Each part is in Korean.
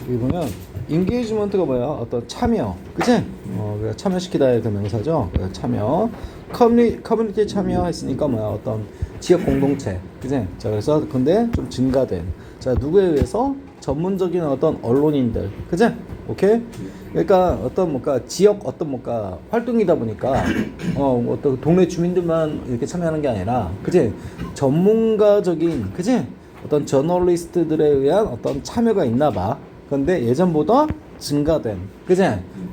여기 보면 engagement가 뭐야? 어떤 참여, 그치? 참여시키다의 그 명사죠. 참여, 커뮤니티 참여했으니까 뭐야? 어떤 지역 공동체, 그치? 자, 그래서 근데 좀 증가된. 자, 누구에 의해서? 전문적인 어떤 언론인들, 그치? 오케이? 그러니까 어떤 뭔가 지역 어떤 뭔가 활동이다 보니까 어떤 동네 주민들만 이렇게 참여하는 게 아니라, 그치? 전문가적인, 그치? 어떤 저널리스트들에 의한 어떤 참여가 있나 봐. 근데 예전보다 증가된, 그치?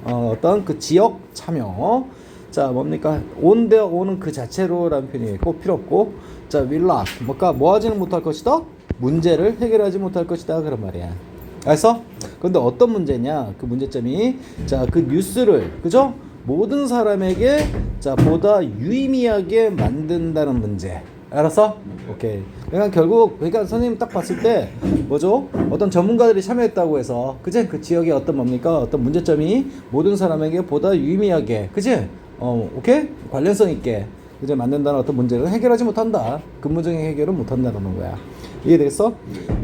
어떤 그 지역 참여. 자, 뭡니까? 온데어 오는 그 자체로라는 표현이 꼭 필요 없고, 자, 윌라, 뭔가 뭐 하지는 못할 것이다? 문제를 해결하지 못할 것이다. 그런 말이야. 알았어? 근데 어떤 문제냐? 그 문제점이, 자, 그 뉴스를, 그죠? 모든 사람에게, 자, 보다 유의미하게 만든다는 문제. 알았어? 오케이. 그러니까 결국, 그러니까 선생님 딱 봤을 때, 뭐죠? 어떤 전문가들이 참여했다고 해서, 그제? 그 지역의 어떤 뭡니까? 어떤 문제점이 모든 사람에게 보다 유의미하게, 그지? 오케이? 관련성 있게, 그제? 만든다는 어떤 문제를 해결하지 못한다. 근본적인 해결은 못한다는 거야. 이해되겠어?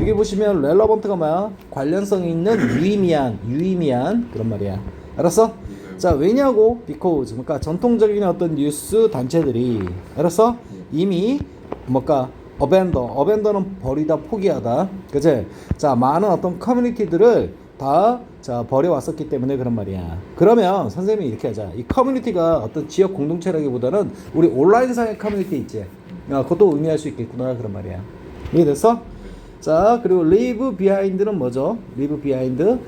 여기 보시면, 렐러번트가 뭐야? 관련성 있는 유의미한, 그런 말이야. 알았어? 자, 왜냐고? because. 그러니까 전통적인 어떤 뉴스 단체들이, 알았어? 이미 뭔가 어벤더는 버리다, 포기하다, 그치? 자, 많은 어떤 커뮤니티들을 다 자 버려왔었기 때문에 그런 말이야. 그러면 선생님이 이렇게 하자. 이 커뮤니티가 어떤 지역 공동체라기보다는 우리 온라인상의 커뮤니티 있지, 그것도 의미할 수 있겠구나, 그런 말이야. 이해됐어? 자, 그리고 leave behind는 뭐죠? leave behind,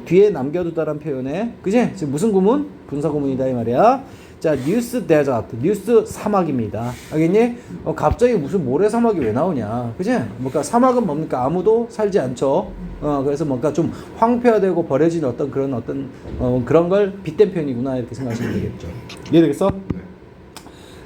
뒤에 남겨두다라는 표현에, 그치? 지금 무슨 구문? 분사 구문이다 이 말이야. 자, 뉴스 데저트, 뉴스 사막입니다. 알겠니? 갑자기 무슨 모래 사막이 왜 나오냐, 그치? 뭔가 사막은 뭡니까? 아무도 살지 않죠. 그래서 뭔가 좀 황폐화되고 버려진 어떤 그런 그런 걸 빗댄 표현이구나, 이렇게 생각하시면 되겠죠. 이해되겠어?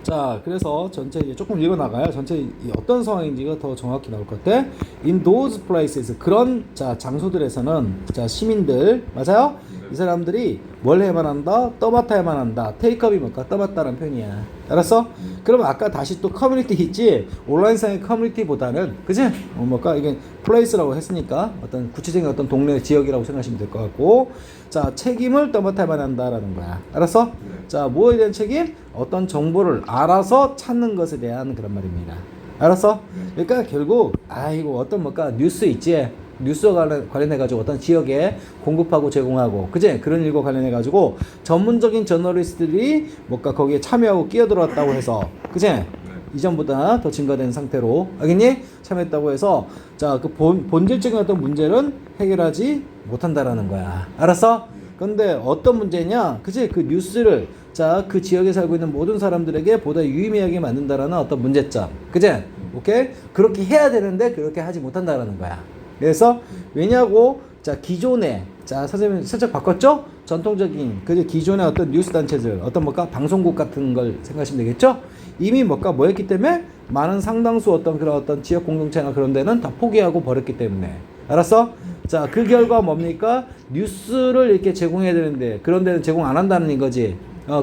자, 그래서 전체 이제 조금 읽어나가요. 전체 어떤 상황인지가 더 정확히 나올 것 같아. In those places, 그런 자 장소들에서는 자 시민들, 맞아요? 이 사람들이 뭘 해야만 한다? 떠맡아야만 한다. 테이크업이 뭘까? 떠맡다라는 표현이야. 알았어? 그럼 아까 다시 또 커뮤니티 있지? 온라인상의 커뮤니티보다는, 그치? 뭘까? 이게 플레이스라고 했으니까 어떤 구체적인 어떤 동네 지역이라고 생각하시면 될 것 같고, 자, 책임을 떠맡아야만 한다라는 거야. 알았어? 자, 뭐에 대한 책임? 어떤 정보를 알아서 찾는 것에 대한 그런 말입니다. 알았어? 그러니까 결국 아이고 어떤 뭘까? 뉴스 있지? 뉴스와 관련해가지고 어떤 지역에 공급하고 제공하고, 그제? 그런 일과 관련해가지고 전문적인 저널리스트들이 뭔가 거기에 참여하고 끼어들어왔다고 해서, 그제? 이전보다 더 증가된 상태로, 알겠니? 참여했다고 해서, 자, 그 본질적인 어떤 문제는 해결하지 못한다라는 거야. 알았어? 근데 어떤 문제냐? 그치? 그 뉴스를, 자, 그 지역에 살고 있는 모든 사람들에게 보다 유의미하게 만든다라는 어떤 문제점. 그치? 오케이? 그렇게 해야 되는데 그렇게 하지 못한다라는 거야. 그래서 왜냐고? 자, 기존에, 자, 선생님 살짝 바꿨죠? 전통적인, 그제 기존의 어떤 뉴스 단체들, 어떤 뭘까? 방송국 같은 걸 생각하시면 되겠죠? 이미 뭘까? 뭐 했기 때문에? 많은 상당수 어떤 그런 어떤 지역 공동체나 그런 데는 다 포기하고 버렸기 때문에. 알았어? 자, 그 결과 뭡니까? 뉴스를 이렇게 제공해야 되는데, 그런 데는 제공 안 한다는 거지.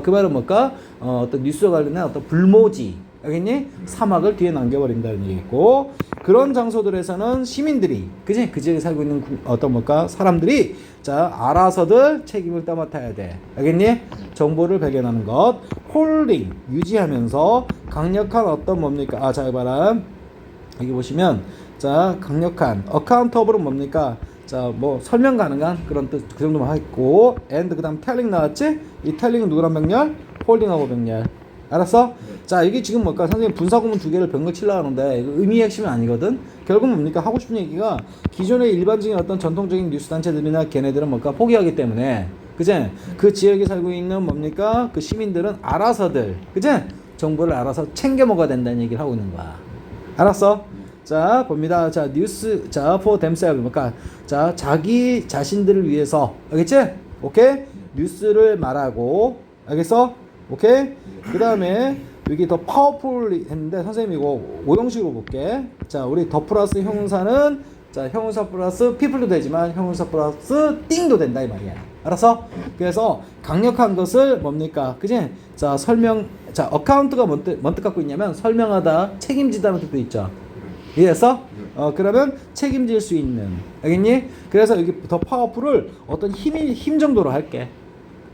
그 말은 뭘까? 어떤 뉴스와 관련된 어떤 불모지, 알겠니? 사막을 뒤에 남겨버린다는 얘기고, 그런 장소들에서는 시민들이, 그지? 그 지역에 살고 있는 어떤 뭘까? 사람들이, 자, 알아서들 책임을 떠맡아야 돼. 알겠니? 정보를 발견하는 것. 홀딩, 유지하면서 강력한 어떤 뭡니까? 아, 자, 봐라. 여기 보시면, 자, 강력한, 어카운터블은 뭡니까? 자, 뭐 설명 가능한 그런 뜻, 그 정도만 하겠고, and 그 다음 텔링 나왔지? 이 텔링은 누구랑 병렬? 홀딩하고 병렬. 알았어? 자, 이게 지금 뭘까? 선생님 분사구문 두 개를 병렬 치려고 하는데 이거 의미 핵심이 아니거든? 결국은 뭡니까? 하고 싶은 얘기가 기존의 일반적인 어떤 전통적인 뉴스 단체들이나 걔네들은 뭘까? 포기하기 때문에, 그제? 그 지역에 살고 있는 뭡니까? 그 시민들은 알아서들, 그제? 정보를 알아서 챙겨 먹어야 된다는 얘기를 하고 있는 거야. 알았어? 자, 봅니다. 자, 뉴스, 자, for themselves. 그러니까, 자, 자기 자신들을 위해서. 알겠지? 오케이? 뉴스를 말하고. 알겠어? 오케이? 그 다음에, 여기 더 파워풀 했는데, 선생님 이거 오형식으로 볼게. 자, 우리 더 플러스 형용사는, 자, 형용사 플러스 people도 되지만, 형용사 플러스 띵도 된다, 이 말이야. 알았어? 그래서, 강력한 것을 뭡니까? 그지? 자, 자, 어카운트가 뭔 뜻 갖고 있냐면, 설명하다, 책임지다는 뜻도 있죠. 이해했어? 그러면 책임질 수 있는. 알겠니? 그래서 여기 더 파워풀을 어떤 힘 정도로 할게.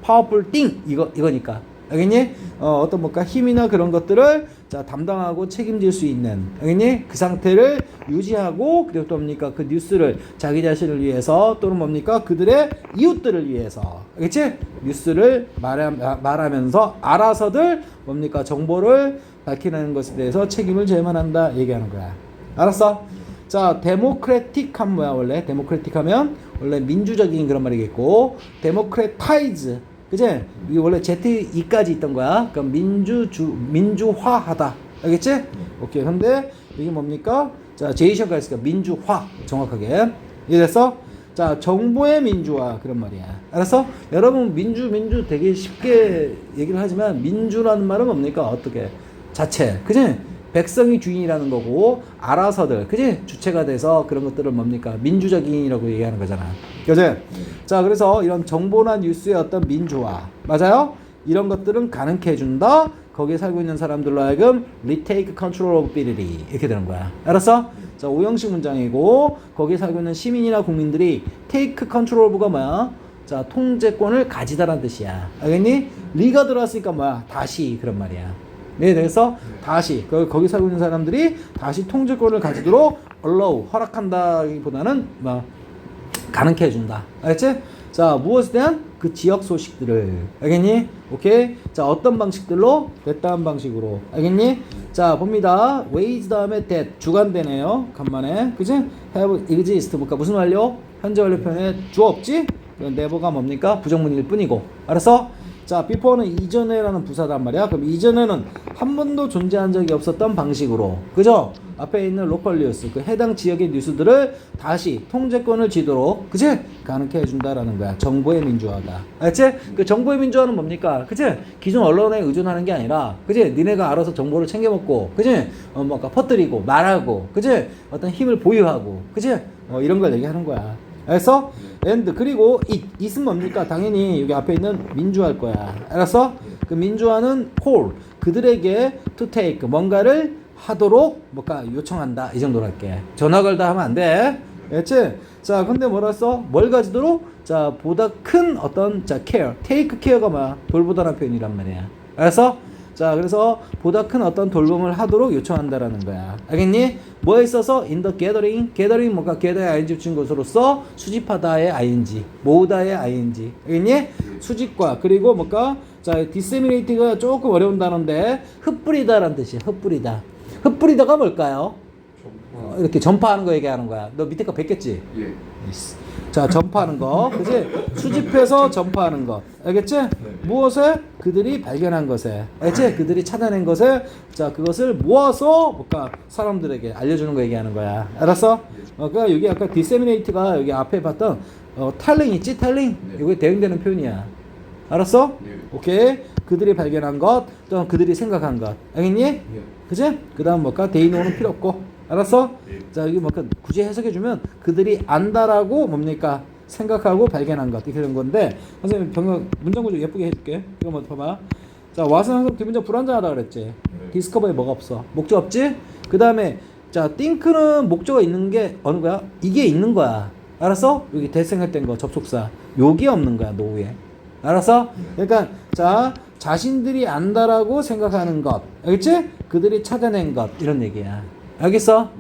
파워풀 띵 이거니까. 알겠니? 어떤 뭔가 힘이나 그런 것들을 자 담당하고 책임질 수 있는. 알겠니? 그 상태를 유지하고 그리고 또 뭡니까? 그 뉴스를 자기 자신을 위해서 또는 뭡니까? 그들의 이웃들을 위해서. 알겠지? 뉴스를 말하면서 알아서들 뭡니까? 정보를 밝히는 것에 대해서 책임을 져야만 한다 얘기하는 거야. 알았어? 자, 데모크래틱하면 뭐야 원래? 데모크래틱하면 원래 민주적인 그런 말이겠고, 데모크래타이즈, 그제? 이게 원래 ZE까지 있던 거야. 그럼 민주화하다. 알겠지? 오케이. 근데 이게 뭡니까? 자, 제이션가 있으니까 민주화 정확하게 이해됐어? 자, 정보의 민주화 그런 말이야. 알았어? 여러분 민주 되게 쉽게 얘기를 하지만 민주라는 말은 뭡니까? 어떻게? 자체, 그지? 백성이 주인이라는 거고 알아서들, 그지? 주체가 돼서 그런 것들을 뭡니까? 민주적인이라고 얘기하는 거잖아. 그지? 자, 그래서 이런 정보나 뉴스의 어떤 민주화, 맞아요? 이런 것들은 가능케 해준다. 거기에 살고 있는 사람들로 하여금 retake control of ability 이렇게 되는 거야. 알았어? 자, 5형식 문장이고 거기에 살고 있는 시민이나 국민들이 take control of가 뭐야? 자, 통제권을 가지다라는 뜻이야. 알겠니? 리가 들어왔으니까 뭐야? 다시 그런 말이야. 네, 그래서 다시 거기 살고 있는 사람들이 다시 통제권을 가지도록 allow 허락한다기보다는 뭐 가능케 해준다. 알겠지? 자, 무엇에 대한 그 지역 소식들을. 알겠니? 오케이. 자, 어떤 방식들로? 됐다한 방식으로. 알겠니? 자, 봅니다. ways 다음에 that 주관되네요. 간만에. 그지? have exist 볼까? 무슨 완료? 현재 완료 표현에 주어 없지? never가 뭡니까? 부정문일 뿐이고. 알았어? 자, before는 이전에라는 부사단 말이야. 그럼 이전에는 한 번도 존재한 적이 없었던 방식으로, 그죠? 앞에 있는 로컬 뉴스, 그 해당 지역의 뉴스들을 다시 통제권을 쥐도록, 그치? 가능케 해준다라는 거야. 정보의 민주화가. 알지? 그 정보의 민주화는 뭡니까? 그치? 기존 언론에 의존하는 게 아니라, 그치? 니네가 알아서 정보를 챙겨먹고, 그치? 뭔가 퍼뜨리고, 말하고, 그치? 어떤 힘을 보유하고, 그치? 이런 걸 얘기하는 거야. 알았어? and 그리고 it은 뭡니까? 당연히 여기 앞에 있는 민주화일 거야. 알았어? 그 민주화는 call 그들에게 to take 뭔가를 하도록 뭔가 요청한다 이 정도로 할게. 전화 걸다 하면 안 돼. 알겠지? 자, 근데 뭐라 써? 뭘 가지도록? 자, 보다 큰 어떤 자 care, take care가 뭐야? 돌보다라는 표현이란 말이야. 알았어? 자, 그래서 보다 큰 어떤 돌봄을 하도록 요청한다라는 거야. 알겠니? 뭐에 있어서? in the gathering 뭔가 gather의 ing 붙인 것으로서 수집하다의 ing, 모으다의 ing. 알겠니? 수집과 그리고 뭔가 자, disseminate가 조금 어려운 단어인데 흩뿌리다라는 뜻이야. 흩뿌리다. 흩뿌리다가 뭘까요? 이렇게 전파하는 거 얘기하는 거야. 너 밑에 거 뵙겠지? 예. 자, 전파하는 거. 그치? 수집해서 전파하는 것. 알겠지? 네. 무엇에? 그들이 발견한 것에. 알겠지? 그들이 찾아낸 것에, 자, 그것을 모아서, 뭔가, 사람들에게 알려주는 거 얘기하는 거야. 알았어? 그러니까 여기 아까 disseminate가 여기 앞에 봤던, telling 있지? telling? 네. 이게 대응되는 표현이야. 알았어? 네. 오케이? 그들이 발견한 것, 또는 그들이 생각한 것. 알겠니? 예. 그치? 그 다음 뭘까? 데이노는 필요 없고. 알았어? 네. 자, 여기 뭘까? 굳이 해석해주면 그들이 안다라고 뭡니까? 생각하고 발견한 것. 이렇게 된 건데, 선생님 병역 문장구조 예쁘게 해줄게. 이거 먼저 봐봐. 자, 와서 항상 뒷문장 불완전하다 그랬지. 디스커버에 뭐가 없어? 목적 없지? 그 다음에, 자, think는 목적어 있는 게 어느 거야? 이게 있는 거야. 알았어? 여기 대생각된 거, 접속사. 요게 없는 거야, 노후에. 알았어? 그러니까, 자, 자신들이 안다라고 생각하는 것. 알겠지? 그들이 찾아낸 것. 이런 얘기야. 알겠어?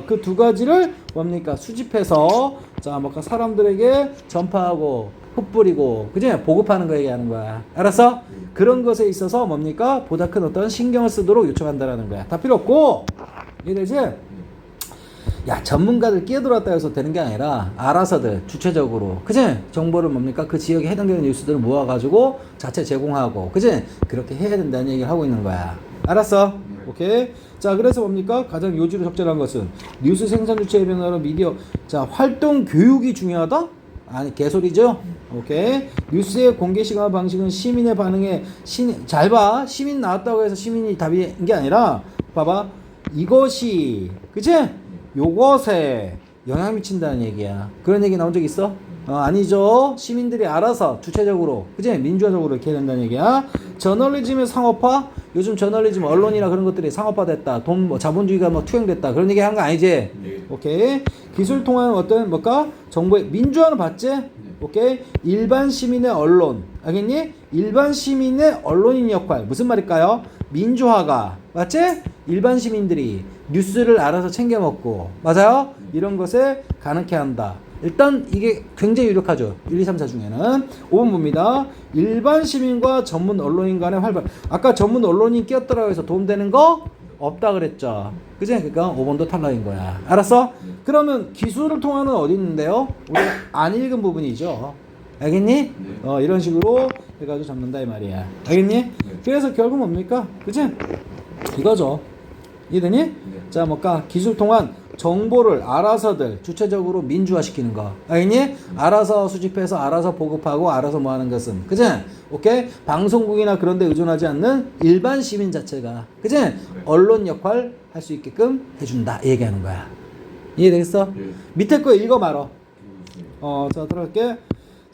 그 두 가지를 뭡니까? 수집해서, 자, 뭔가 사람들에게 전파하고, 흩뿌리고, 그지? 보급하는 거 얘기하는 거야. 알았어? 그런 것에 있어서 뭡니까? 보다 큰 어떤 신경을 쓰도록 요청한다라는 거야. 다 필요 없고, 이해되지? 야, 전문가들 끼어들었다 해서 되는 게 아니라 알아서들 주체적으로, 그지? 정보를 뭡니까? 그 지역에 해당되는 뉴스들을 모아가지고 자체 제공하고, 그지? 그렇게 해야 된다는 얘기를 하고 있는 거야. 알았어? 오케이. 자, 그래서 뭡니까? 가장 요지로 적절한 것은 뉴스 생산 주체의 변화로 미디어, 자, 활동 교육이 중요하다? 아니, 개소리죠? 오케이. 뉴스의 공개 시간 방식은 시민의 반응에 잘 봐. 시민 나왔다고 해서 시민이 답인 게 아니라, 봐봐. 이것이, 그치? 요것에 영향 미친다는 얘기야. 그런 얘기 나온 적 있어? 아니죠. 시민들이 알아서 주체적으로, 그치? 민주화적으로 이렇게 해야 된다는 얘기야. 저널리즘의 상업화, 요즘 저널리즘 언론이나 그런 것들이 상업화됐다. 돈 뭐 자본주의가 뭐 투영됐다. 그런 얘기 한 거 아니지? 네. 오케이. 기술 통한 어떤 뭘까? 정보의 민주화는 봤지? 오케이. 일반 시민의 언론. 알겠니? 일반 시민의 언론인 역할. 무슨 말일까요? 민주화가 맞지? 일반 시민들이 뉴스를 알아서 챙겨 먹고 맞아요? 이런 것에 가능케 한다. 일단 이게 굉장히 유력하죠. 1, 2, 3, 4 중에는 5번 봅니다. 일반 시민과 전문 언론인 간의 활발. 아까 전문 언론인 끼었더라고 해서 도움되는 거 없다 그랬죠. 그지? 그러니까 5번도 탈락인 거야. 알았어? 그러면 기술을 통하는 어디 있는데요? 우리 안 읽은 부분이죠. 알겠니? 이런 식으로 해가지고 잡는다 이 말이야. 알겠니? 그래서 결국 뭡니까? 그지? 이거죠. 이해되니? 자, 뭘까? 기술 통한 정보를 알아서들 주체적으로 민주화시키는 거. 알겠니? 알아서 수집해서 알아서 보급하고 알아서 뭐 하는 것은. 그지? 오케이? 방송국이나 그런 데 의존하지 않는 일반 시민 자체가. 그지? 언론 역할 할 수 있게끔 해준다. 이 얘기하는 거야. 이해되겠어? 밑에 거 읽어 말어. 자, 들어갈게.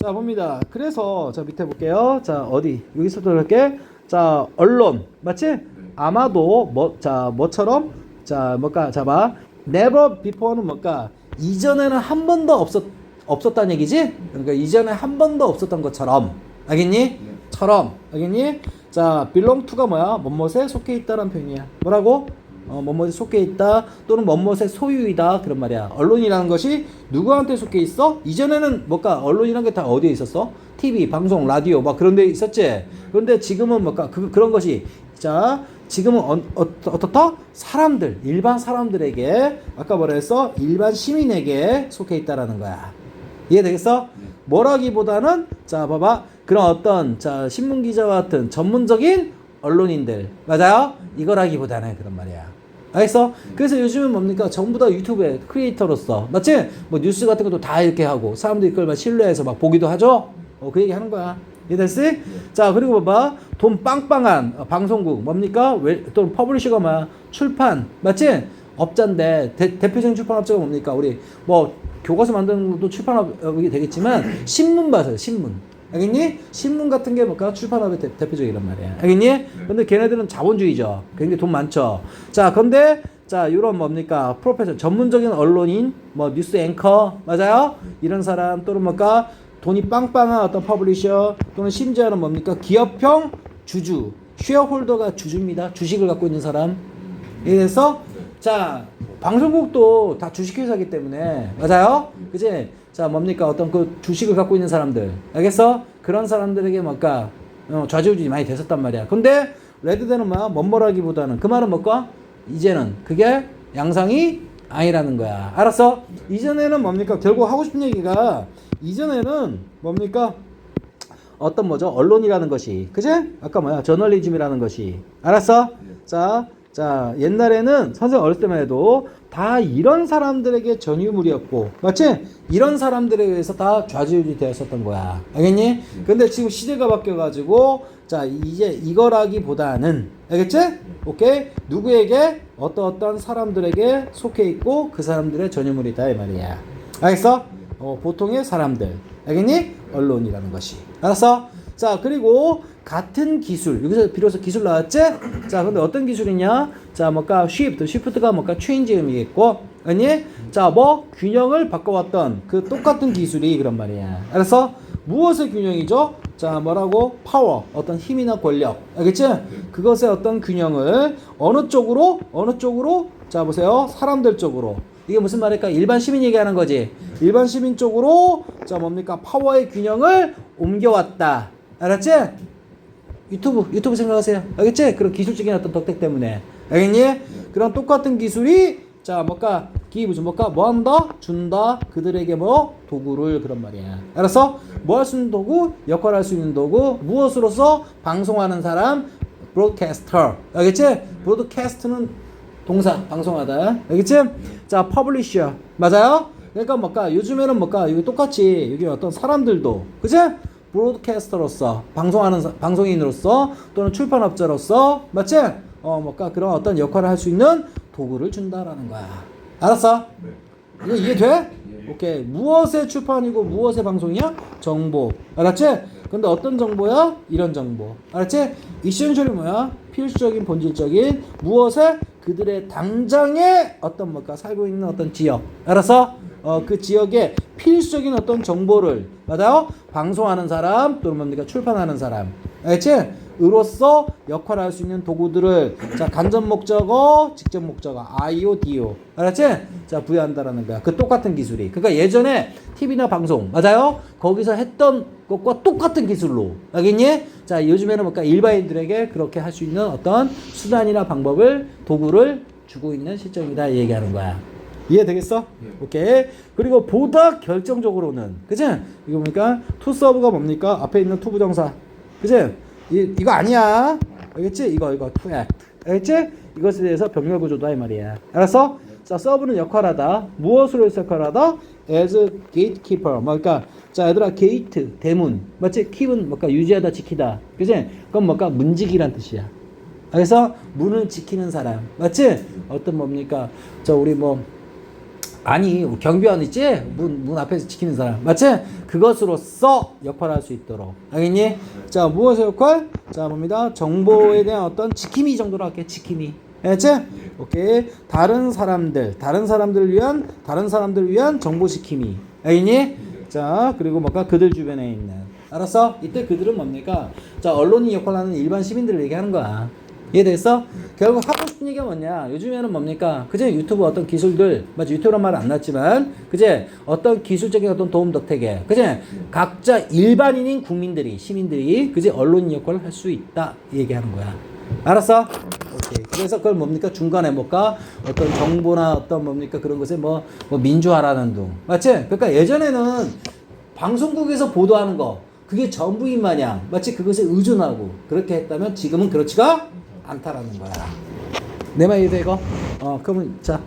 자, 봅니다. 그래서 자, 밑에 볼게요. 자, 어디? 여기서 들어갈게. 자, 언론. 맞지? 아마도 뭐처럼 자, 뭘까? 자, 봐. never before는 뭘까? 이전에는 한 번도 없었다는 얘기지? 그러니까 이전에 한 번도 없었던 것처럼. 알겠니? 처럼. 알겠니? 자, belong to가 뭐야? 뭐뭇에 속해 있다라는 표현이야. 뭐라고? 뭐뭇에 속해 있다 또는 뭐뭇의 소유이다 그런 말이야. 언론이라는 것이 누구한테 속해 있어? 이전에는 뭘까? 언론이라는 게 다 어디에 있었어? TV, 방송, 라디오 막 그런 데 있었지? 그런데 지금은 뭘까? 그런 것이 자 지금은 어떻다? 사람들, 일반 사람들에게 아까 뭐라 했어? 일반 시민에게 속해 있다라는 거야. 이해되겠어? 뭐라기보다는 자 봐봐 그런 어떤 자 신문기자와 같은 전문적인 언론인들 맞아요? 이거라기보다는 그런 말이야. 알겠어? 그래서 요즘은 뭡니까? 전부 다 유튜브에 크리에이터로서 맞지? 뭐 뉴스 같은 것도 다 이렇게 하고 사람들이 그걸 막 신뢰해서 막 보기도 하죠? 그 얘기 하는 거야. 이해됐어? 자 그리고 봐봐 돈 빵빵한 방송국 뭡니까? 또 퍼블리셔가 뭐야? 출판 맞지? 업자인데 대표적인 출판업자가 뭡니까? 우리 뭐 교과서 만드는 것도 출판업이 되겠지만 신문 봐서요. 신문 알겠니? 신문 같은 게 뭘까? 출판업의 대표적이란 말이야. 알겠니? 근데 걔네들은 자본주의죠. 굉장히 돈 많죠. 자, 근데 자, 이런 뭡니까? 프로페셔널 전문적인 언론인, 뭐 뉴스 앵커, 맞아요? 이런 사람 또는 뭘까? 돈이 빵빵한 어떤 퍼블리셔 또는 심지어는 뭡니까? 기업형 주주, 쉐어홀더가 주주입니다. 주식을 갖고 있는 사람. 이래서 자, 방송국도 다 주식회사이기 때문에 맞아요? 그지? 자 뭡니까 어떤 그 주식을 갖고 있는 사람들 알겠어? 그런 사람들에게 뭔가 좌지우지 많이 됐었단 말이야. 근데 레드대는 뭐라기보다는 그 말은 뭘까? 이제는 그게 양상이 아니라는 거야. 알았어? 이전에는 뭡니까? 결국 하고 싶은 얘기가 이전에는 뭡니까? 어떤 뭐죠? 언론이라는 것이 그제? 아까 저널리즘이라는 것이 알았어? 자 옛날에는 선생님 어렸을 때만 해도 다 이런 사람들에게 전유물이었고 맞지? 이런 사람들에 의해서 다 좌지우지 되었었던 거야. 알겠니? 근데 지금 시대가 바뀌어가지고 자 이제 이거라기보다는 알겠지? 오케이? 누구에게 어떤 사람들에게 속해 있고 그 사람들의 전유물이다 이 말이야. 알겠어? 보통의 사람들 알겠니? 언론이라는 것이 알았어? 자 그리고 같은 기술 여기서 비로소 기술 나왔지? 자 근데 어떤 기술이냐? 자 뭘까? shift가 뭘까? change이겠고 아니? 자 뭐 균형을 바꿔왔던 그 똑같은 기술이 그런 말이야. 알았어? 무엇의 균형이죠? 자 뭐라고? 파워 어떤 힘이나 권력 알겠지? 그것의 어떤 균형을 어느 쪽으로 자 보세요 사람들 쪽으로 이게 무슨 말일까? 일반 시민 얘기하는 거지. 일반 시민 쪽으로 자 뭡니까? 파워의 균형을 옮겨왔다. 알았지? 유튜브 생각하세요. 알겠지? 그런 기술적인 어떤 덕택 때문에. 알겠니? 그런 똑같은 기술이 자 뭘까? 뭐 한다? 준다. 그들에게 뭐? 도구를 그런 말이야. 알았어? 뭐 할 수 있는 도구? 역할을 할 수 있는 도구. 무엇으로서? 방송하는 사람. 브로드캐스터. 알겠지? 브로드캐스트는 동사 방송하다. 알겠지? 자, 퍼블리셔. 맞아요? 그러니까 뭘까? 요즘에는 뭘까? 여기 똑같이 여기 어떤 사람들도 그지? 브로드캐스터로서 방송인으로서 또는 출판업자로서 맞지? 뭘까? 그런 어떤 역할을 할 수 있는 도구를 준다라는 거야. 알았어? 네. 이거 이해돼? 오케이. 무엇의 출판이고 무엇의 방송이야? 정보. 알았지? 근데 어떤 정보야? 이런 정보. 알았지? 이센셜이 뭐야? 필수적인 본질적인 무엇에? 그들의 당장의 어떤 뭘까? 살고 있는 어떤 지역. 알았어? 그 지역에 필수적인 어떤 정보를 맞아요? 방송하는 사람 또는 뭡니까? 출판하는 사람. 알겠지? 으로서 역할을 할 수 있는 도구들을 자 간접 목적어, 직접 목적어 IO, DO 알았지? 자 부여한다라는 거야. 그 똑같은 기술이. 그러니까 예전에 TV나 방송 맞아요? 거기서 했던 것과 똑같은 기술로 알겠니? 자 요즘에는 뭔가 일반인들에게 그렇게 할 수 있는 어떤 수단이나 방법을 도구를 주고 있는 시점이다 얘기하는 거야. 이해되겠어? 오케이. 그리고 보다 결정적으로는 그치? 이거 보니까 to serve가 뭡니까? 앞에 있는 to 부정사 그치? 이거 아니야. 알겠지? 이거 to act. 알겠지? 이것에 대해서 병렬 구조다 이 말이야. 알았어? 자, 서브는 역할하다. 무엇으로 역할하다? as gatekeeper. 그러니까 자, 얘들아 게이트 대문. 맞지? keep은 뭔가 유지하다, 지키다. 그지? 그건 뭔가 문지기란 뜻이야. 그래서 문을 지키는 사람. 맞지? 어떤 뭡니까? 저 우리 뭐 아니 경비원 있지? 문 앞에서 지키는 사람 맞지? 그것으로써 역할을 할 수 있도록 알겠니? 자 무엇의 역할? 자 뭡니다 정보에 대한 어떤 지킴이 정도로 할게. 지킴이 알겠지? 오케이. 다른 사람들을 위한 정보 지킴이 알겠니? 자 그리고 뭔가 그들 주변에 있는 알았어? 이때 그들은 뭡니까? 자 언론이 역할을 하는 일반 시민들을 얘기하는 거야. 이해됐어? 결국 하고 싶은 얘기가 뭐냐? 요즘에는 뭡니까? 그제 유튜브 어떤 기술들, 맞지? 유튜브란 말은 안 났지만, 그제 어떤 기술적인 어떤 도움 덕택에, 그제 각자 일반인인 국민들이, 시민들이, 그제 언론 역할을 할 수 있다. 이 얘기하는 거야. 알았어? 오케이. 그래서 그걸 뭡니까? 중간에 뭘까? 어떤 정보나 어떤 뭡니까? 그런 것에 뭐 민주화라는 둥. 맞지? 그러니까 예전에는 방송국에서 보도하는 거, 그게 전부인 마냥, 마치 그것에 의존하고, 그렇게 했다면 지금은 그렇지가 않다라는 거야. 내 말 이해돼 이거? 그러면 자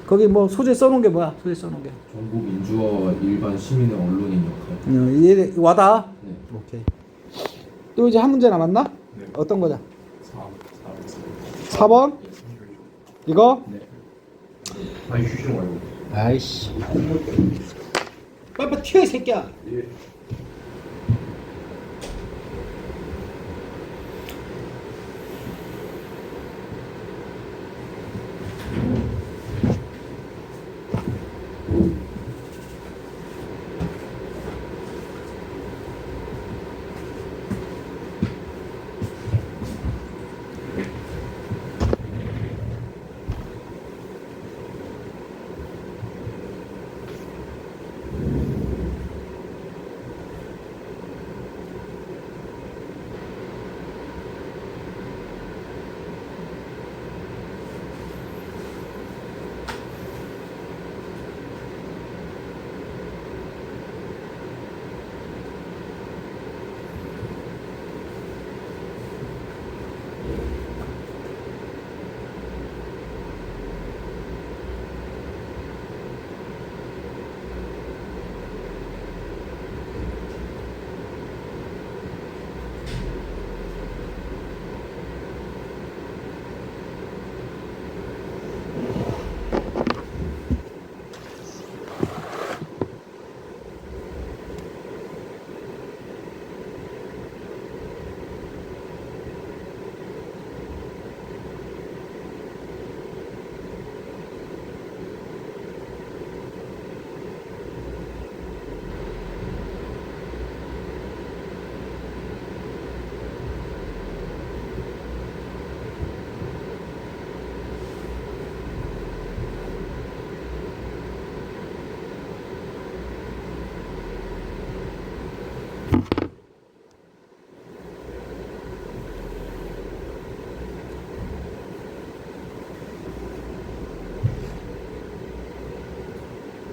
거기 뭐 소재 써놓은 게 뭐야? 소재 써놓은 게 정보 민주화와 일반 시민의 언론인 역할. 이해 와다. 네. 오케이. 또 이제 한 문제 남았나? 네. 어떤 거자? 4. 4번? 이거? 네. 아니 주시는 말고. 아이씨. 빨리 튀어 이 새끼야. 예.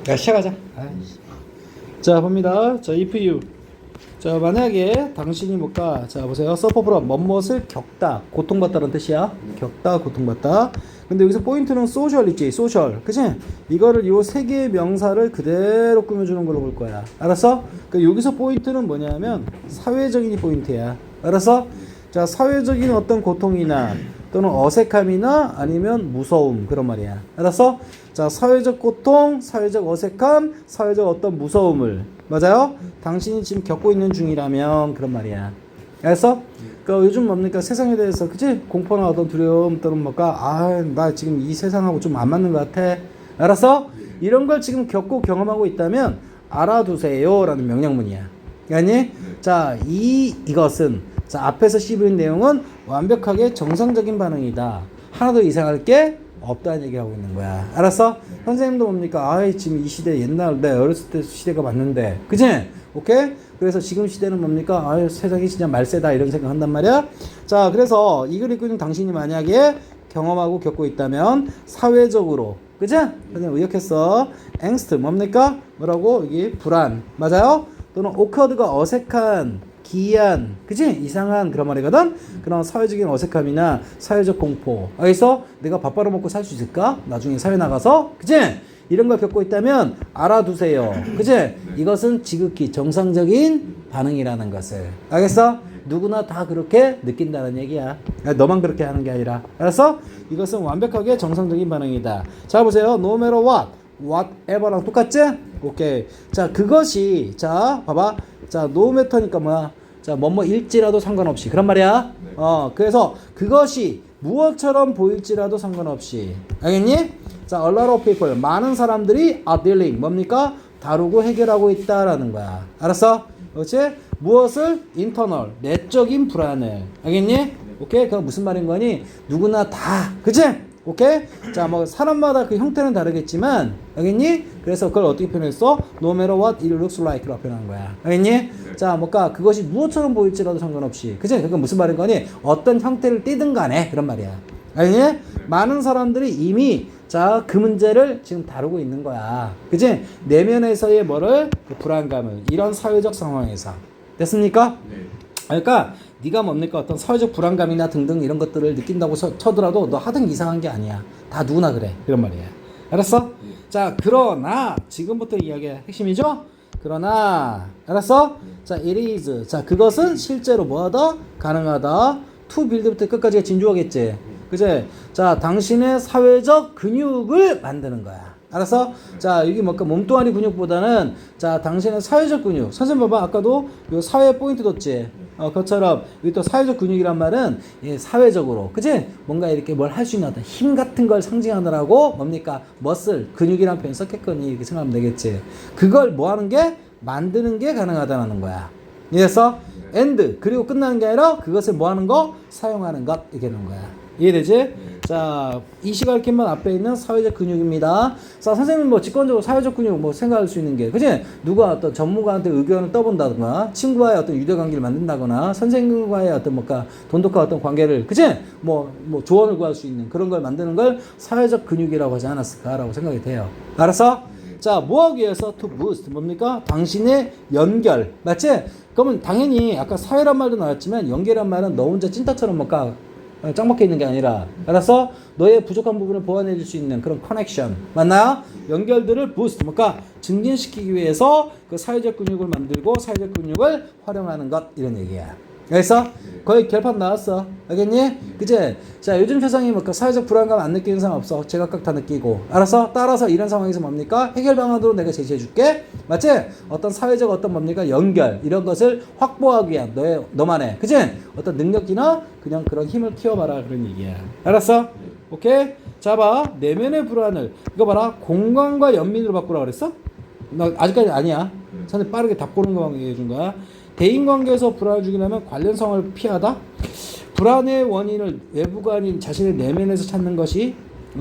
자 시작하자. 자 봅니다. 자 if you 자 만약에 당신이 뭘까? 자 보세요. suffer from 뭐뭇을 겪다 고통받다는 뜻이야. 겪다 고통받다. 근데 여기서 포인트는 social이지. social 그치? 이거를 요 세 개의 명사를 그대로 꾸며주는 걸로 볼 거야. 알았어? 그러니까 여기서 포인트는 뭐냐면 사회적인 포인트야. 알았어? 자 사회적인 어떤 고통이나 또는 어색함이나 아니면 무서움 그런 말이야. 알았어? 자, 사회적 고통, 사회적 어색함, 사회적 어떤 무서움을 맞아요? 당신이 지금 겪고 있는 중이라면 그런 말이야. 알았어? 그러니까 요즘 뭡니까 세상에 대해서 그치? 공포나 어떤 두려움 또는 뭔가 나 지금 이 세상하고 좀 안 맞는 것 같아. 알았어? 이런 걸 지금 겪고 경험하고 있다면 알아두세요 라는 명령문이야. 아니? 자, 이것은 자, 앞에서 씹은 내용은 완벽하게 정상적인 반응이다. 하나도 이상할 게 없다는 얘기하고 있는 거야. 알았어? 선생님도 뭡니까? 지금 이 시대 옛날 내 어렸을 때 시대가 맞는데. 그치? 오케이? 그래서 지금 시대는 뭡니까? 세상이 진짜 말세다 이런 생각 한단 말이야. 자, 그래서 이걸 읽고 있는 당신이 만약에 경험하고 겪고 있다면 사회적으로 그치? 선생님 의역했어. 앵스트 뭡니까? 뭐라고? 여기 불안 맞아요? 또는 오커드가 어색한 기이한 그치? 이상한 그런 말이거든? 그런 사회적인 어색함이나 사회적 공포 알겠어? 내가 밥 벌어먹고 살 수 있을까? 나중에 사회 나가서 그치? 이런 걸 겪고 있다면 알아두세요 그치? 이것은 지극히 정상적인 반응이라는 것을 알겠어? 누구나 다 그렇게 느낀다는 얘기야. 너만 그렇게 하는 게 아니라 알았어? 이것은 완벽하게 정상적인 반응이다. 자 보세요. No matter what, whatever랑 똑같지? 오케이. 자 그것이 자 봐봐. 자 no matter니까 뭐야? 자 뭐뭐일지라도 상관없이 그런 말이야. 그래서 그것이 무엇처럼 보일지라도 상관없이 알겠니? 자 a lot of people 많은 사람들이 are dealing 뭡니까? 다루고 해결하고 있다라는 거야. 알았어? 그렇지? 무엇을? internal 내적인 불안을 알겠니? 오케이? 그건 무슨 말인 거니? 누구나 다 그치? 오케이? 자 뭐 사람마다 그 형태는 다르겠지만 알겠니? 그래서 그걸 어떻게 표현했어? No matter what it looks like라고 표현한 거야. 알겠니? 자 뭔가 그것이 무엇처럼 보일지라도 상관없이 그치? 그건 무슨 말인 거니? 어떤 형태를 띠든 간에 그런 말이야. 알겠니? 많은 사람들이 이미 자, 그 문제를 지금 다루고 있는 거야. 그치? 내면에서의 뭐를? 그 불안감을. 이런 사회적 상황에서. 됐습니까? 네. 그러니까 네가 뭡니까? 어떤 사회적 불안감이나 등등 이런 것들을 느낀다고 쳐더라도 너 하등 이상한 게 아니야. 다 누구나 그래. 이런 말이야. 알았어? 자, 그러나 지금부터 이야기의 핵심이죠? 그러나 알았어? 자, it is. 자, 그것은 실제로 뭐하다? 가능하다. to build부터 끝까지가 진주어겠지. 그제? 자, 당신의 사회적 근육을 만드는 거야. 알았어? 자, 여기 뭔가 몸뚱아리 근육보다는 자, 당신의 사회적 근육. 선생님 봐봐. 아까도 요 사회 포인트 뒀지? 그것처럼 여기 또 사회적 근육이란 말은 사회적으로. 그지? 뭔가 이렇게 뭘 할 수 있는 어떤 힘 같은 걸 상징하느라고 뭡니까? 머슬, 근육이란 표현 썼겠거니. 이렇게 생각하면 되겠지. 그걸 뭐 하는 게? 만드는 게 가능하다는 거야. 이해했어? and. 그리고 끝나는 게 아니라 그것을 뭐 하는 거? 사용하는 것. 이게 되는 거야. 이해되지? 자, 이 시각기만 앞에 있는 사회적 근육입니다. 자, 선생님 뭐 직관적으로 사회적 근육 뭐 생각할 수 있는 게, 그치? 누가 어떤 전문가한테 의견을 떠본다거나, 친구와의 어떤 유대관계를 만든다거나, 선생님과의 어떤 뭔가 돈독한 어떤 관계를, 그치? 뭐 조언을 구할 수 있는 그런 걸 만드는 걸 사회적 근육이라고 하지 않았을까라고 생각이 돼요. 알았어? 자, 뭐 하기 위해서? to boost. 뭡니까? 당신의 연결. 맞지? 그러면 당연히 아까 사회란 말도 나왔지만 연결이란 말은 너 혼자 찐따처럼 뭔가 짱 박혀 있는 게 아니라 알았어? 너의 부족한 부분을 보완해 줄 수 있는 그런 커넥션 맞나요? 연결들을 부스트 뭔가 증진시키기 위해서 그 사회적 근육을 만들고 사회적 근육을 활용하는 것 이런 얘기야. 그래서 거의 결판 나왔어. 알겠니? 그제? 자, 요즘 세상에 뭐 사회적 불안감 안 느끼는 사람 없어. 제각각 다 느끼고. 알았어? 따라서 이런 상황에서 뭡니까? 해결 방안으로 내가 제시해 줄게. 맞지? 어떤 사회적 어떤 뭡니까? 연결. 이런 것을 확보하기 위한 너만의. 그지? 어떤 능력이나 그냥 그런 힘을 키워봐라. 그런 얘기야. 알았어? 오케이? 자, 봐. 내면의 불안을. 이거 봐라. 공간과 연민으로 바꾸라 그랬어? 나 아직까지 아니야. 선생님 빠르게 답 고르는 거만 얘기해 준 거야. 대인관계에서 불안을 주기라면 관련성을 피하다. 불안의 원인을 외부가 아닌 자신의 내면에서 찾는 것이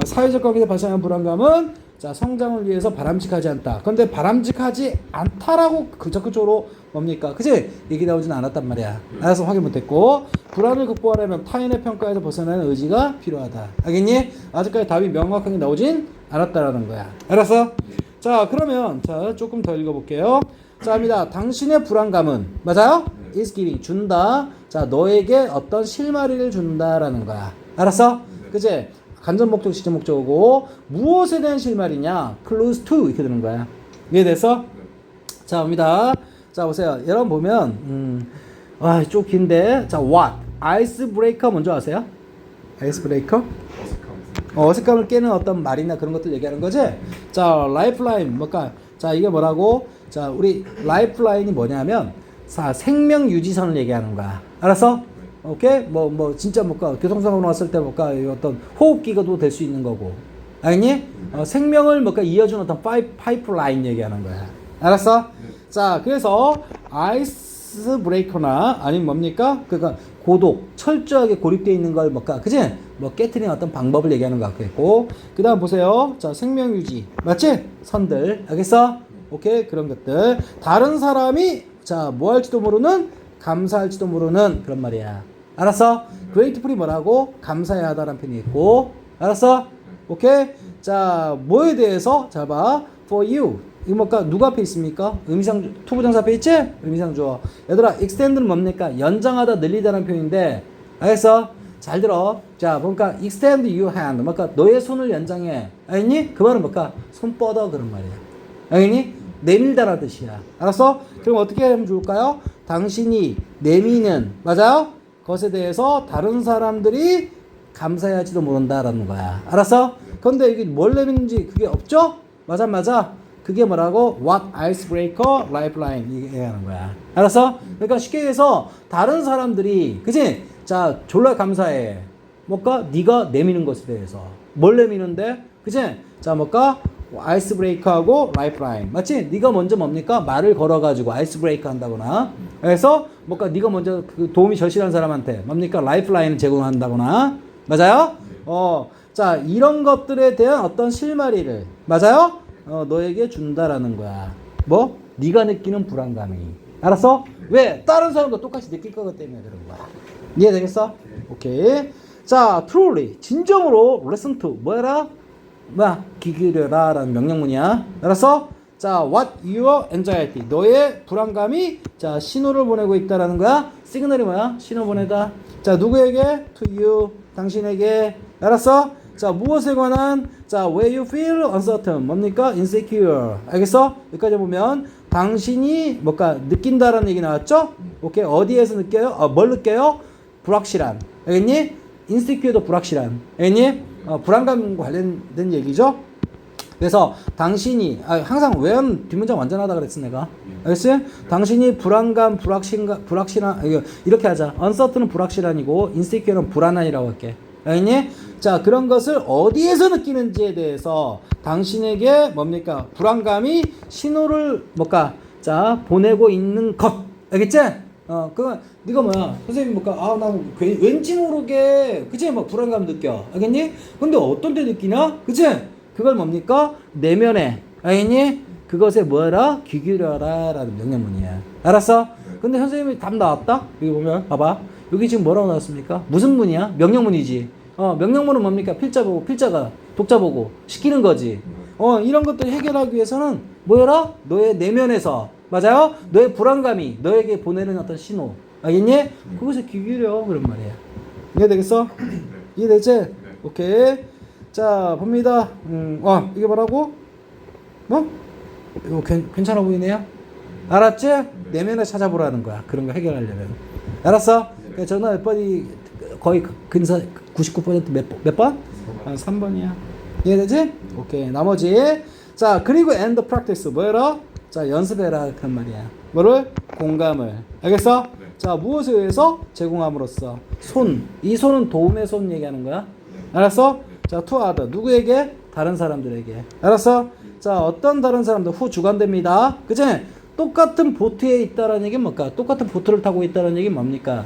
사회적 관계에서 발생하는 불안감은 자 성장을 위해서 바람직하지 않다. 그런데 바람직하지 않다라고 적극적으로 뭡니까? 그치? 얘기 나오진 않았단 말이야. 알아서 확인 못했고 불안을 극복하려면 타인의 평가에서 벗어나는 의지가 필요하다. 알겠니? 아직까지 답이 명확하게 나오진 않았다라는 거야. 알았어? 자 그러면 자 조금 더 읽어볼게요. 자, 합니다. 당신의 불안감은 맞아요? is giving 준다. 자, 너에게 어떤 실마리를 준다라는 거야. 알았어? 그치? 간접 목적, 직접 목적이고 무엇에 대한 실마리냐? close to 이렇게 되는 거야. 이해됐어? 자, 옵니다. 자, 보세요. 여러분 보면 좀 긴데 자, what? 아이스 브레이커 먼저 아세요? 아이스 브레이커? 어색함. 어색함을 깨는 어떤 말이나 그런 것들 얘기하는 거지. 자, 라이프라인 뭘까? 자, 이게 뭐라고? 자, 우리 라이프라인이 뭐냐면 생명 유지선을 얘기하는 거야. 알았어? 오케이? 뭐 진짜 뭘까? 교통사고 났을 때 뭘까? 어떤 호흡기가도 될 수 있는 거고. 알겠니? 생명을 뭘까? 이어주는 어떤 파이프라인 얘기하는 거야. 알았어? 자, 그래서 아이스 브레이커나 아니면 뭡니까? 그러니까 고독, 철저하게 고립되어 있는 걸 뭘까? 그지? 뭐 깨트리는 어떤 방법을 얘기하는 것 같겠고. 그 다음 보세요. 자, 생명 유지. 맞지? 선들. 알겠어? 오케이? 그런 것들. 다른 사람이 자, 뭐 할지도 모르는, 감사할지도 모르는 그런 말이야. 알았어? grateful이 뭐라고? 감사해야 하다라는 표현이 있고. 알았어? 오케이? 자, 뭐에 대해서? 자, 봐. for you. 이거 뭘까? 누가 앞에 있습니까? 의미상, 투부정사 앞에 있지? 의미상 주어. 얘들아, extend는 뭡니까? 연장하다, 늘리다라는 표현인데, 알겠어? 잘 들어. 자, 보니까 extend your hand. 뭘까? 너의 손을 연장해. 알겠니? 그 말은 뭘까? 손 뻗어. 그런 말이야. 알겠니? 내밀다라는 뜻이야. 알았어? 그럼 어떻게 하면 좋을까요? 당신이 내미는, 맞아요? 것에 대해서 다른 사람들이 감사해할지도 모른다라는 거야. 알았어? 그런데 이게 뭘 내미는지 그게 없죠? 맞아. 그게 뭐라고? What icebreaker lifeline 이게 하는 거야. 알았어? 그러니까 쉽게 얘기해서 다른 사람들이 그치? 자, 졸라 감사해. 뭘까? 네가 내미는 것에 대해서. 뭘 내미는데? 그치? 자, 뭘까? 아이스브레이커하고 라이프라인. 맞지? 네가 먼저 뭡니까? 말을 걸어가지고 아이스브레이커 한다거나. 그래서 뭘까? 네가 먼저 그 도움이 절실한 사람한테 뭡니까? 라이프라인을 제공한다거나. 맞아요? 자, 이런 것들에 대한 어떤 실마리를 맞아요? 너에게 준다라는 거야. 뭐? 네가 느끼는 불안감이. 알았어? 왜? 다른 사람도 똑같이 느낄 거기 때문에 그런 거야. 이해되겠어? 오케이. 자, truly 진정으로 listen to 뭐야라? 귀 기울여라 라는 명령문이야. 알았어? 자, what your anxiety 너의 불안감이 자 신호를 보내고 있다라는 거야. 시그널이 뭐야? 신호 보내다. 자, 누구에게? to you 당신에게. 알았어? 자, 무엇에 관한? 자, where you feel uncertain 뭡니까? insecure. 알겠어? 여기까지 보면 당신이 뭘까? 느낀다라는 얘기 나왔죠? 오케이. 어디에서 느껴요? 뭘 느껴요? 불확실한. 알겠니? insecure도 불확실한. 알겠니? 불안감 관련된 얘기죠. 그래서 당신이 항상 외연 뒷문장 완전하다 그랬어 내가. 알겠지? 당신이 불안감, 불확실한 이렇게 하자. uncertain은 불확실한이고 insecure는 불안한이라고 할게. 알겠니? 자, 그런 것을 어디에서 느끼는지에 대해서 당신에게 뭡니까? 불안감이 신호를 뭘까? 자, 보내고 있는 것. 알겠지? 그건 네가 뭐야? 선생님 뭘까? 나 왠지 모르게 그치? 막 불안감 느껴. 알겠니? 근데 어떤 때 느끼냐? 그치? 그걸 뭡니까? 내면에. 알겠니? 그것에 뭐라? 귀 기울여라 라는 명령문이야. 알았어? 근데 선생님이 답 나왔다? 여기 보면 봐봐. 여기 지금 뭐라고 나왔습니까? 무슨 문이야? 명령문이지. 명령문은 뭡니까? 필자가 독자 보고 시키는 거지. 이런 것들 해결하기 위해서는 뭐여라? 너의 내면에서 맞아요? 너의 불안감이 너에게 보내는 어떤 신호. 알겠니? 그것에 귀 기울여 그런 말이야. 이해되겠어? 이해되지? 오케이. 자, 봅니다. 이게 뭐라고? 뭐? 이거 괜찮아 보이네요? 알았지? 내면에 찾아보라는 거야. 그런 거 해결하려면. 알았어? 전화 몇 번이 거의 근사 99% 몇 번? 3번이야. 이해되지? 오케이. 나머지. 자, 그리고 and practice. 뭐여라? 자, 연습해라. 그런 말이야. 뭐를? 공감을. 알겠어? 네. 자, 무엇에 의해서? 제공함으로써. 손. 이 손은 도움의 손 얘기하는 거야. 알았어? 자, to other. 누구에게? 다른 사람들에게. 알았어? 자, 어떤 다른 사람들 후 주관됩니다. 그치? 똑같은 보트에 있다라는 얘기는 뭘까? 똑같은 보트를 타고 있다라는 얘기는 뭡니까?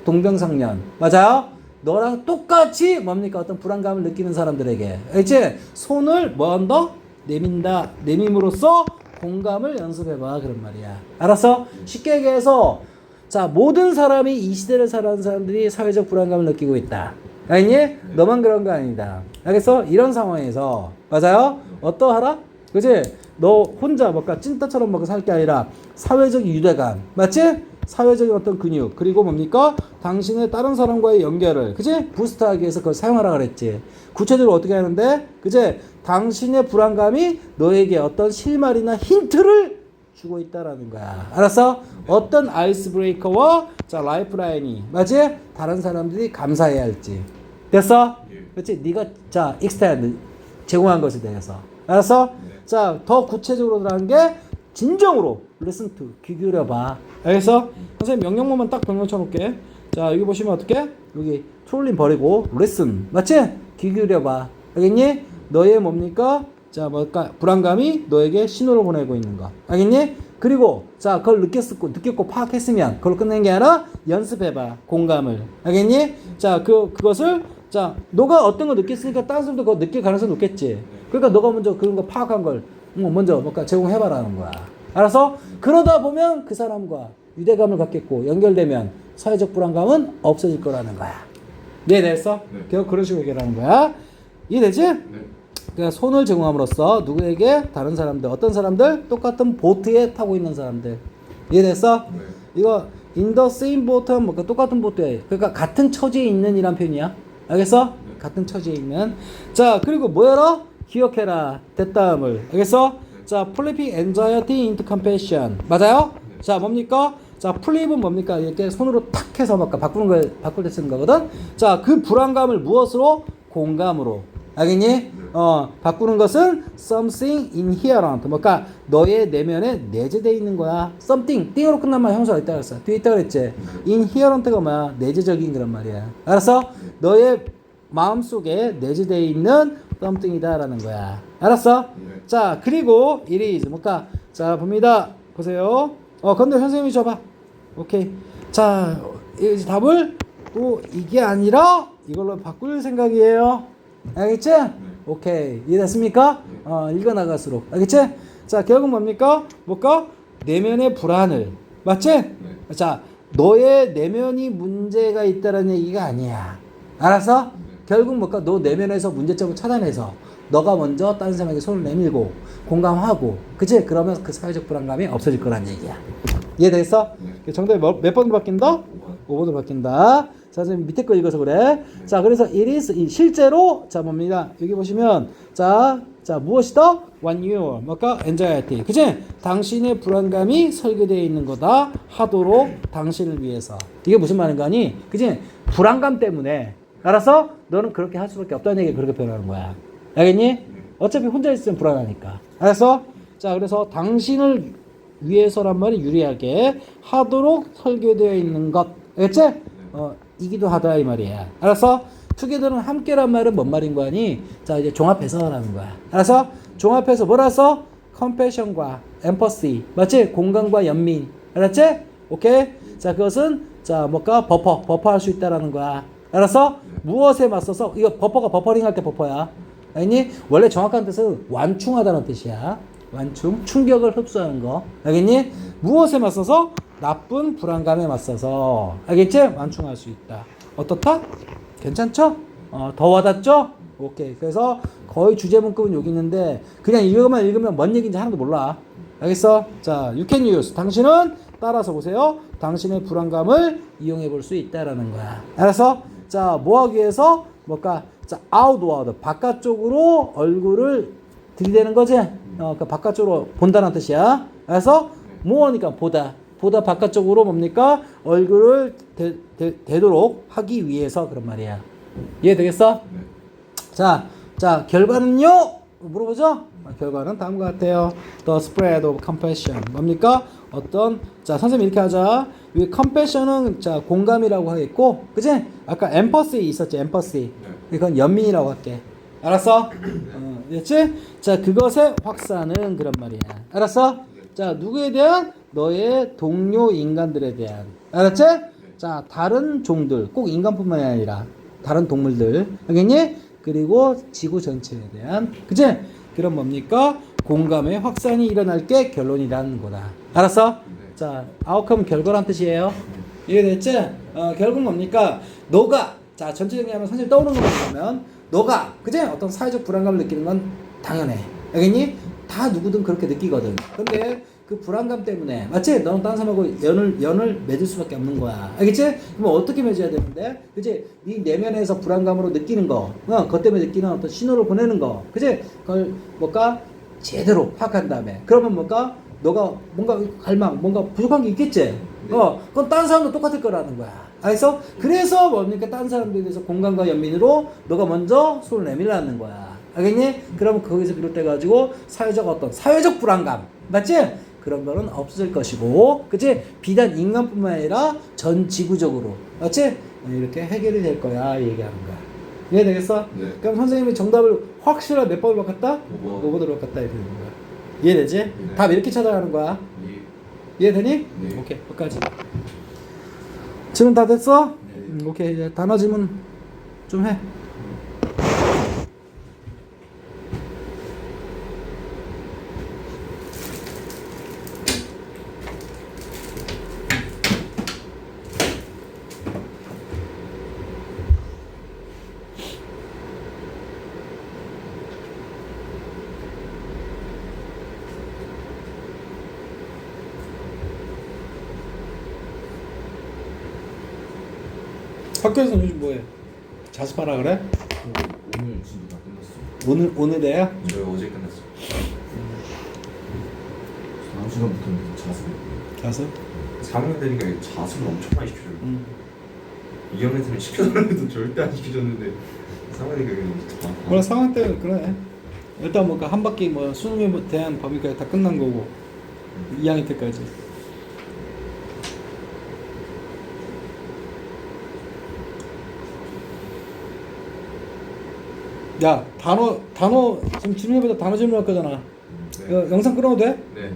동병상련. 맞아요? 너랑 똑같이 뭡니까? 어떤 불안감을 느끼는 사람들에게. 알지? 손을 뭐 한다? 내민다. 내밈으로써 공감을 연습해봐. 그런 말이야. 알았어? 쉽게 얘기해서 자, 모든 사람이 이 시대를 살아가는 사람들이 사회적 불안감을 느끼고 있다. 알겠니? 너만 그런 거 아니다. 알겠어? 이런 상황에서 맞아요? 어떠하라? 그치? 너 혼자 뭔가 찐따처럼 먹고 살 게 아니라 사회적 유대감. 맞지? 사회적인 어떤 근육. 그리고 뭡니까? 당신의 다른 사람과의 연결을. 그치? 부스트하기 위해서 그걸 사용하라 그랬지. 구체적으로 어떻게 하는데? 그치? 당신의 불안감이 너에게 어떤 실마리나 힌트를 주고 있다라는 거야. 알았어? 어떤 아이스 브레이커와 자, 라이프라인이. 맞지? 다른 사람들이 감사해야 할지. 됐어? 예. 그렇지? 네가 자 extend 제공한 것에 대해서 알았어? 네. 자 더 구체적으로 들어간 게 진정으로 listen to 귀 기울여봐. 알겠어? 선생님 명령문만 딱 병령 쳐놓을게. 자 여기 보시면 어떻게? 여기 트롤린 버리고 listen 맞지? 귀 기울여봐. 알겠니? 너의 뭡니까? 자 뭘까? 불안감이 너에게 신호를 보내고 있는 거. 알겠니? 그리고 자 그걸 느꼈고 파악했으면 그걸 끝낸 게 아니라 연습해봐. 공감을. 알겠니? 자 그것을 자 너가 어떤 거 느꼈으니까 다른 사람도 그거 느낄 가능성이 높겠지. 그러니까 너가 먼저 그런 거 파악한 걸 먼저 뭔가 제공해봐라는 거야. 알아서 그러다 보면 그 사람과 유대감을 갖겠고 연결되면 사회적 불안감은 없어질 거라는 거야. 이해됐어? 네. 결국 그런 식으로 얘기하는 거야. 이해되지? 네. 그러니까 손을 제공함으로써 누구에게 다른 사람들 어떤 사람들 똑같은 보트에 타고 있는 사람들 이해됐어? 네. 이거 in the same boat은 뭐 똑같은 보트에 그러니까 같은 처지에 있는 이란 표현이야. 알겠어? 네. 같은 처지에 있는. 자 그리고 뭐여라? 기억해라. 됐다음을. 알겠어? 자 flipping anxiety into compassion 맞아요? 네. 자 뭡니까? 자 플립은 뭡니까? 이렇게 손으로 탁 해서 막 바꾸는 거 바꿀 때 쓰는 거거든. 자 그 불안감을 무엇으로? 공감으로. 알겠니? 바꾸는 것은 something inherent. 뭐까 너의 내면에 내재되어 있는 거야. something, 띵으로 끝난 말 형사가 있다 그랬어. 뒤에 있다 그랬지. inherent가 뭐야? 내재적인 그런 말이야. 알았어? 너의 마음속에 내재되어 있는 something이다라는 거야. 알았어? 네. 자, 그리고 it is. 뭐까 자, 봅니다. 보세요. 근데 선생님이 줘봐. 오케이. 자, 이 답을 또 이게 아니라 이걸로 바꿀 생각이에요. 알겠지? 오케이. 이해됐습니까? 읽어 나갈수록. 알겠지? 자, 결국 뭡니까? 뭘까? 내면의 불안을. 맞지? 네. 자, 너의 내면이 문제가 있다는 얘기가 아니야. 알았어? 결국 뭘까? 너 내면에서 문제점을 찾아내서 너가 먼저 다른 사람에게 손을 내밀고 공감하고 그치? 그러면 그 사회적 불안감이 없어질 거란 얘기야. 이해됐어? 정답이 몇 번 바뀐다? 5번으로 바뀐다. 자, 선생님 밑에 거 읽어서 그래. 자, 그래서 it is 실제로 자 뭡니다. 여기 보시면 자 무엇이다? When your 뭐까 anxiety. 그치? 당신의 불안감이 설계되어 있는 거다 하도록 당신을 위해서. 이게 무슨 말인가 하니? 그치? 불안감 때문에 알았어? 너는 그렇게 할 수밖에 없다는 얘기 그렇게 표현하는 거야. 알겠니? 어차피 혼자 있으면 불안하니까. 알았어? 자, 그래서 당신을 위해서란 말이 유리하게 하도록 설계되어 있는 것. 알겠지? 이기도 하다 이 말이야. 알았어? 투게더는 함께란 말은 뭔 말인 거 아니? 자, 이제 종합해서라는 거야. 알았어? 종합해서 뭐라 써? 컴패션과 엠퍼시. 맞지? 공감과 연민. 알았지? 오케이? 자, 그것은 자, 뭘까? 버퍼할 수 있다라는 거야. 알았어? 무엇에 맞서서 이거 버퍼링 할 때 버퍼야. 알겠니? 원래 정확한 뜻은 완충하다는 뜻이야. 완충, 충격을 흡수하는 거. 알겠니? 무엇에 맞서서? 나쁜 불안감에 맞서서. 알겠지? 완충할 수 있다. 어떻다? 괜찮죠? 더 와닿죠? 오케이. 그래서 거의 주제문급은 여기 있는데 그냥 이거만 읽으면 뭔 얘기인지 하나도 몰라. 알겠어? 자, you can use. 당신은 따라서 보세요. 당신의 불안감을 이용해 볼 수 있다라는 거야. 알았어? 자, 뭐 하기 위해서? 뭘까? 자, outward. 바깥쪽으로 얼굴을 들이대는 거지? 그 바깥쪽으로 본다는 뜻이야. 그래서 뭐하니까 보다 바깥쪽으로 뭡니까? 얼굴을 대도록 하기 위해서 그런 말이야. 이해되겠어? 자, 결과는요? 물어보죠? 결과는 다음과 같아요. The spread of compassion. 뭡니까? 자, 선생님 이렇게 하자. 이 compassion은 자, 공감이라고 하겠고, 그치? 아까 empathy 있었지, empathy. 이건 연민이라고 할게. 알았어? 됐지? 자, 그것의 확산은 그런 말이야. 알았어? 자, 누구에 대한? 너의 동료 인간들에 대한. 알았지? 자, 다른 종들, 꼭 인간뿐만이 아니라 다른 동물들. 알겠니? 그리고 지구 전체에 대한. 그치? 그럼 뭡니까? 공감의 확산이 일어날 게 결론이라는 거다. 알았어? 자, outcome 결과란 뜻이에요. 이해됐지? 결국 뭡니까? 너가, 자, 전체적인 하면 선생님 떠오르는 거 보면, 너가, 그치? 어떤 사회적 불안감을 느끼는 건 당연해. 알겠니? 다 누구든 그렇게 느끼거든. 근데 그 불안감 때문에, 맞지? 너는 다른 사람하고 연을 맺을 수밖에 없는 거야. 알겠지? 그럼 어떻게 맺어야 되는데? 그치? 네 내면에서 불안감으로 느끼는 거, 그것 때문에 느끼는 어떤 신호를 보내는 거, 그치? 그걸 뭘까? 제대로 파악한 다음에. 그러면 뭘까? 너가 뭔가 갈망, 뭔가 부족한 게 있겠지? 그건 다른 사람도 똑같을 거라는 거야. 알겠어? 그래서 뭡니까? 다른 사람들에 대해서 공감과 연민으로 너가 먼저 손을 내밀라는 거야. 알겠니? 그러면 거기서 비롯돼가지고 사회적 불안감. 맞지? 그런 거는 없을 것이고, 그치? 비단 인간뿐만 아니라 전 지구적으로. 맞지? 이렇게 해결이 될 거야. 얘기하는 거야. 이해되겠어? 네. 그럼 선생님이 정답을 확실하게 몇 번을 바꿨다? 5번. 5번으로 바꿨다. 이렇게 되는 거야. 이해되지? 네. 답 이렇게 찾아가는 거야. 예. 이해되니? 네. 오케이, 여기까지. 질문 다 됐어? 네. 오케이, 이제 단어 질문 좀 해. 학교에서 요즘 뭐해? 자습하라 그래? 오늘 진도 다 끝났어. 오늘에야? 저희 어제 끝났어. 다음 시간부터는 자습. 자습? 4학년 되니까 자습을 엄청 많이 시켜줘요. 2학년 때는 시켜달라도 절대 안 시켜줬는데 3학년 되니까 그냥 다. 원래 상황 때문에 그래. 일단 뭐 한 바퀴 뭐 수능에 대한 범위까지 다 끝난 거고 2학년 때까지. 야 단어 지금 질문해보자. 단어 질문할 거잖아. 네. 영상 끊어도 돼? 네.